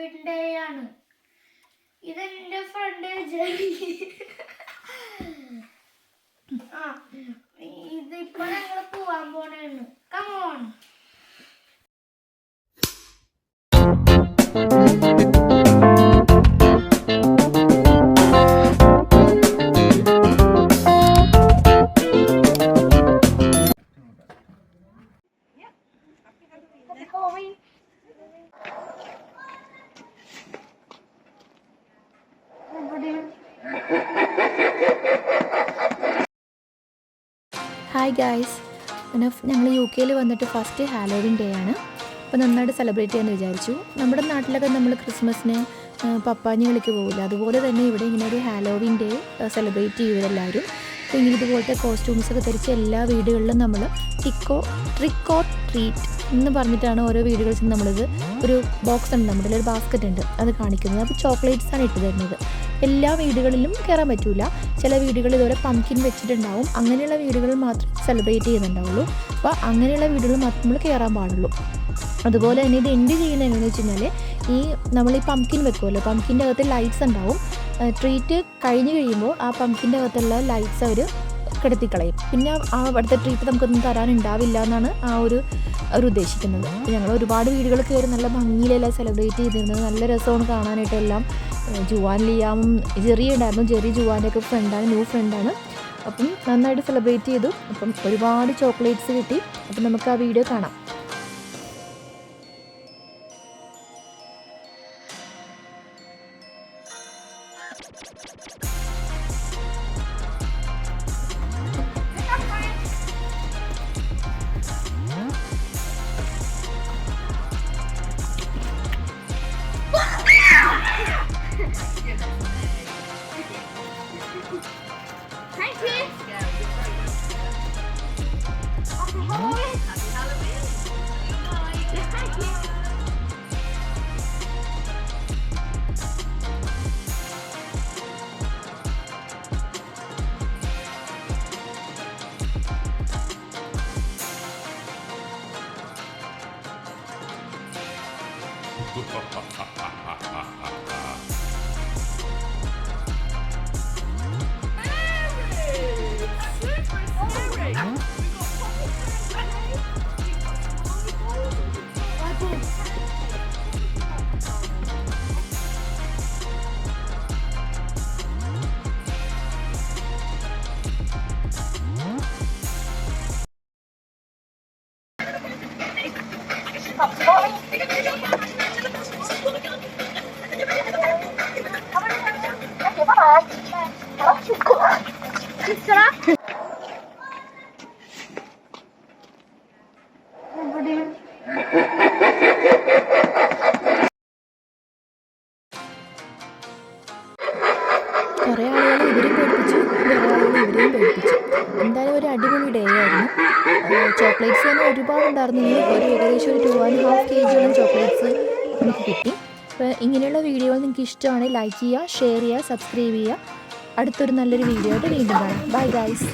Halloween day ആണ്. ഇതെന്റെ front Jerry. ഇതിപ്പോ ഞങ്ങള് പോവാൻ പോണേന്ന്. കമോൺ. ഹായ് ഗായ്സ്, ഞങ്ങൾ UK വന്നിട്ട് ഫസ്റ്റ് ഹാലോവിൻ ഡേ ആണ്. അപ്പോൾ നന്നായിട്ട് സെലിബ്രേറ്റ് ചെയ്യാമെന്ന് വിചാരിച്ചു. നമ്മുടെ നാട്ടിലൊക്കെ നമ്മൾ ക്രിസ്മസിന് പപ്പാഞ്ഞി കളിക്ക് പോകില്ല, അതുപോലെ തന്നെ ഇവിടെ ഇങ്ങനെ ഒരു ഹാലോവിൻ ഡേ സെലിബ്രേറ്റ് ചെയ്യുന്നവരെല്ലാവരും. അപ്പോൾ ഇങ്ങനെ ഇതുപോലത്തെ കോസ്റ്റ്യൂംസൊക്കെ ധരിച്ച് എല്ലാ വീടുകളിലും നമ്മൾ ട്രിക്ക് ഓർ ട്രീറ്റ് എന്ന് പറഞ്ഞിട്ടാണ് ഓരോ വീടുകളിൽ നമ്മളിത് ഒരു ബോക്സ് ഉണ്ട്, നമ്മുടെ ഒരു ബാസ്ക്കറ്റ് ഉണ്ട്, അത് കാണിക്കുന്നത്. അപ്പോൾ ചോക്ലേറ്റ്സാണ് ഇട്ട് തരുന്നത്. എല്ലാ വീടുകളിലും കയറാൻ പറ്റില്ല. ചില വീടുകളിൽ ഇതുപോലെ പംകിൻ വെച്ചിട്ടുണ്ടാവും. അങ്ങനെയുള്ള വീടുകളിൽ മാത്രമേ സെലിബ്രേറ്റ് ചെയ്യുന്നുണ്ടാവുള്ളൂ. അപ്പോൾ അങ്ങനെയുള്ള വീടുകളിൽ മാത്രം നമ്മൾ കയറാൻ പാടുള്ളൂ. അതുപോലെ തന്നെ ഇത് എൻഡ് ചെയ്യുന്നത് എങ്ങനെയെന്ന് വെച്ച് കഴിഞ്ഞാൽ നമ്മൾ ഈ പംകിൻ വെക്കുമല്ലോ, പംകിൻ്റെ അകത്ത് ലൈറ്റ്സ് ഉണ്ടാവും. ട്രീറ്റ് കഴിഞ്ഞ് കഴിയുമ്പോൾ ആ പംകിൻ്റെ അകത്തുള്ള ലൈറ്റ്സ് അവർ കിടത്തിക്കളയും. പിന്നെ അടുത്ത ട്രീറ്റ് നമുക്കൊന്നും തരാനുണ്ടാവില്ല എന്നാണ് ഒരു ഉദ്ദേശിക്കുന്നത്. ഞങ്ങൾ ഒരുപാട് വീടുകൾ കയറി നല്ല ഭംഗിയിലെല്ലാം സെലിബ്രേറ്റ് ചെയ്തിരുന്നത്. നല്ല രസമാണ് കാണാനായിട്ടെല്ലാം. ജുവാൻ ലിയാമും ജെറി ഉണ്ടായിരുന്നു. ജെറി ജുവാൻ്റെ ഒക്കെ ഫ്രണ്ടാണ്, ന്യൂ ഫ്രണ്ടാണ്. അപ്പം നന്നായിട്ട് സെലിബ്രേറ്റ് ചെയ്തു. അപ്പം ഒരുപാട് ചോക്ലേറ്റ്സ് കിട്ടി. അപ്പം നമുക്ക് ആ വീഡിയോ കാണാം. കുറേ ആളുകൾ ഇവരും പേടിപ്പിച്ചു, കുറേ ആളുകൾ ഇവരെയും പേടിപ്പിച്ചു. എന്തായാലും ഒരു അടിപൊളി ഡേ ആയിരുന്നു. ചോക്ലേറ്റ്സ് തന്നെ ഒരുപാടുണ്ടായിരുന്നു. ഒരു ഏകദേശം ഒരു 2.5 kg ചോക്ലേറ്റ്സ് നമുക്ക് കിട്ടി. അപ്പോൾ ഇങ്ങനെയുള്ള വീഡിയോകൾ നിങ്ങൾക്ക് ഇഷ്ടമാണെങ്കിൽ ലൈക്ക് ചെയ്യുക, ഷെയർ ചെയ്യുക, സബ്സ്ക്രൈബ് ചെയ്യുക. അടുത്തൊരു നല്ലൊരു വീഡിയോ ആയിട്ട് വീണ്ടും കാണാം. Bye guys.